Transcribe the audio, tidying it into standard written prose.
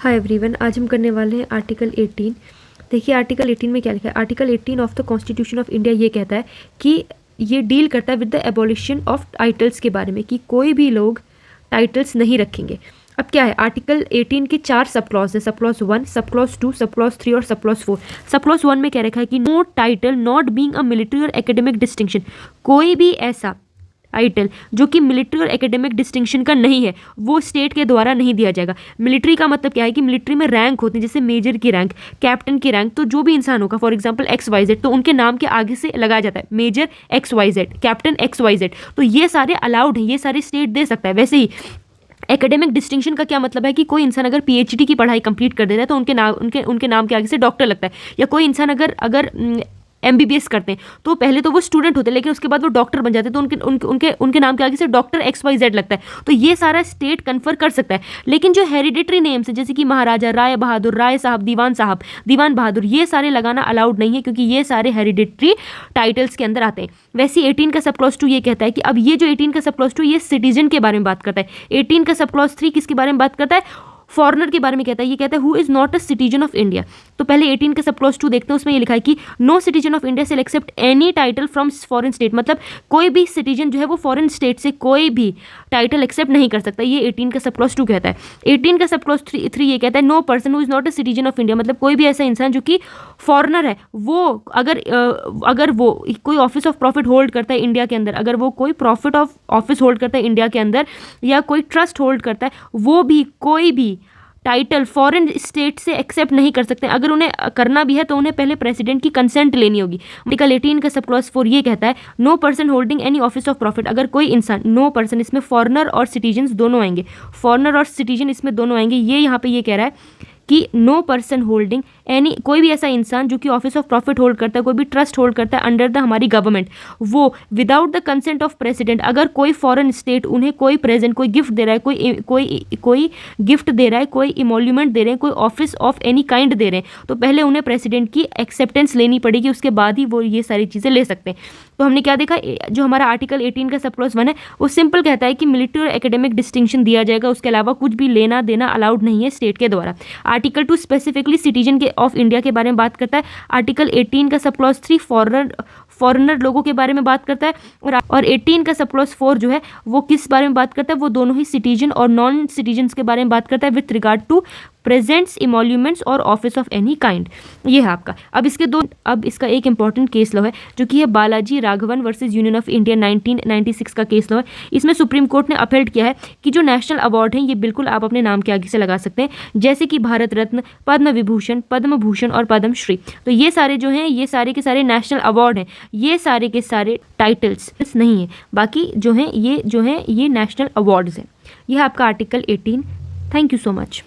Hi everyone, आज हम करने वाले हैं आर्टिकल 18। देखिए आर्टिकल 18 में क्या लिखा है। Article 18 of the constitution of India ये कहता है कि ये डील करता है with the abolition of titles के बारे में, कि कोई भी लोग टाइटल्स नहीं रखेंगे। अब क्या है, आर्टिकल 18 के 4 सब क्लॉज है। Sub clause 1, sub clause 2, sub clause 3 और सब क्लॉज 4। सब क्लॉज 1 में क्या रखा है कि no title not being a military और एकेडमिक डिस्टिंक्शन, कोई भी ऐसा टाइटल जो कि मिलिट्री और एकेडमिक डिस्टिंक्शन का नहीं है वो स्टेट के द्वारा नहीं दिया जाएगा। मिलिट्री का मतलब क्या है कि मिलिट्री में रैंक होते हैं, जैसे मेजर की रैंक, कैप्टन की रैंक, तो जो भी इंसान होगा फॉर एग्जांपल XYZ, तो उनके नाम के आगे से लगाया जाता है मेजर XYZ, कैप्टन XYZ, तो ये सारे अलाउड हैं, ये सारे स्टेट दे सकता है। वैसे ही एकेडमिक डिस्टिंक्शन का क्या मतलब है कि कोई इंसान अगर PhD की पढ़ाई कंप्लीट कर देता है तो उनके नाम के आगे से डॉक्टर लगता है। या कोई इंसान अगर MBBS करते हैं तो पहले तो वो स्टूडेंट होते हैं, लेकिन उसके बाद वो डॉक्टर बन जाते हैं तो उनके नाम के आगे से डॉक्टर XYZ लगता है। तो ये सारा स्टेट कन्फर कर सकता है। लेकिन जो हेरिडिटरी नेम्स है, जैसे कि महाराजा, राय बहादुर, राय साहब, दीवान बहादुर, ये सारे लगाना अलाउड नहीं है, क्योंकि ये सारे हेरिडिटरी टाइटल्स के अंदर आते हैं। वैसे 18 का सब क्लॉज 2 ये कहता है कि अब ये जो 18 का सब क्लॉज 2 ये सिटीजन के बारे में बात करता है। 18 का सब क्लॉज 3 किसके बारे में बात करता है, फॉरनर के बारे में कहता है। ये कहता है who is not a citizen of India. तो पहले 18 के सब क्लॉज 2 देखते हैं, उसमें ये लिखा है कि no citizen of India shall accept any title from foreign state, मतलब कोई भी सिटीजन जो है वो फॉरेन स्टेट से कोई भी टाइटल एक्सेप्ट नहीं कर सकता। ये 18 का सब क्लॉज 2 कहता है। 18 का सब क्लॉज 3 ये कहता है no person who is not a citizen of India, मतलब कोई भी ऐसा इंसान जो कि फॉरनर है, वो अगर वो कोई ऑफिस ऑफ प्रॉफिट होल्ड करता है इंडिया के अंदर, अगर वो कोई प्रॉफिट ऑफ ऑफिस होल्ड करता है इंडिया के अंदर, या कोई ट्रस्ट होल्ड करता है, वो भी कोई भी टाइटल फॉरेन स्टेट से एक्सेप्ट नहीं कर सकते। अगर उन्हें करना भी है तो उन्हें पहले प्रेसिडेंट की कंसेंट लेनी होगी। आर्टिकल 18 का सब क्लॉज 4 ये कहता है no person holding any office of profit, अगर कोई इंसान, नो पर्सन इसमें फॉरनर और सिटीजन दोनों आएंगे, फॉरनर और सिटीजन इसमें दोनों आएंगे। ये यहाँ पे ये कह रहा है कि नो पर्सन होल्डिंग एनी, कोई भी ऐसा इंसान जो कि ऑफिस ऑफ प्रॉफिट होल्ड करता है, कोई भी ट्रस्ट होल्ड करता है अंडर द हमारी गवर्नमेंट, वो without the consent of president, अगर कोई फॉरेन स्टेट उन्हें कोई प्रेजेंट, कोई गिफ्ट दे रहा है, कोई गिफ्ट दे रहा है, कोई इमोल्यूमेंट दे रहे हैं, कोई ऑफिस ऑफ एनी काइंड दे रहे हैं, तो पहले उन्हें प्रेसिडेंट की एक्सेप्टेंस लेनी पड़ेगी, उसके बाद ही वो ये सारी चीज़ें ले सकते हैं। तो हमने क्या देखा, जो हमारा आर्टिकल 18 का सब क्लॉज 1 है वो सिंपल कहता है कि मिलिट्री और एकेडमिक डिस्टिंक्शन दिया जाएगा, उसके अलावा कुछ भी लेना देना अलाउड नहीं है स्टेट के द्वारा। आर्टिकल 2 स्पेसिफिकली सिटीजन के ऑफ इंडिया के बारे में बात करता है। आर्टिकल 18 का सब क्लॉज 3 फॉरेनर लोगों के बारे में बात करता है। और 18 का सब क्लॉज 4 जो है वो किस बारे में बात करता है, वो दोनों ही सिटीजन और नॉन सिटीजन्स के बारे में बात करता है with regard to presents, emoluments और ऑफिस ऑफ एनी काइंड। ये है आपका। अब इसका एक इंपॉर्टेंट केस लॉ है जो कि है Balaji Raghavan versus union of India 1996 का केस लॉ है। इसमें सुप्रीम कोर्ट ने अपहेल्ड किया है कि जो नेशनल अवार्ड हैं ये बिल्कुल आप अपने नाम के आगे से लगा सकते हैं, जैसे कि भारत रत्न, पद्म विभूषण, पद्म भूषण और पद्मश्री। तो ये सारे जो हैं ये सारे के सारे नेशनल अवार्ड हैं, ये सारे के सारे टाइटल्स नहीं है, बाकी जो हैं ये नेशनल अवार्ड्स हैं। यह है आपका article 18। Thank you so much.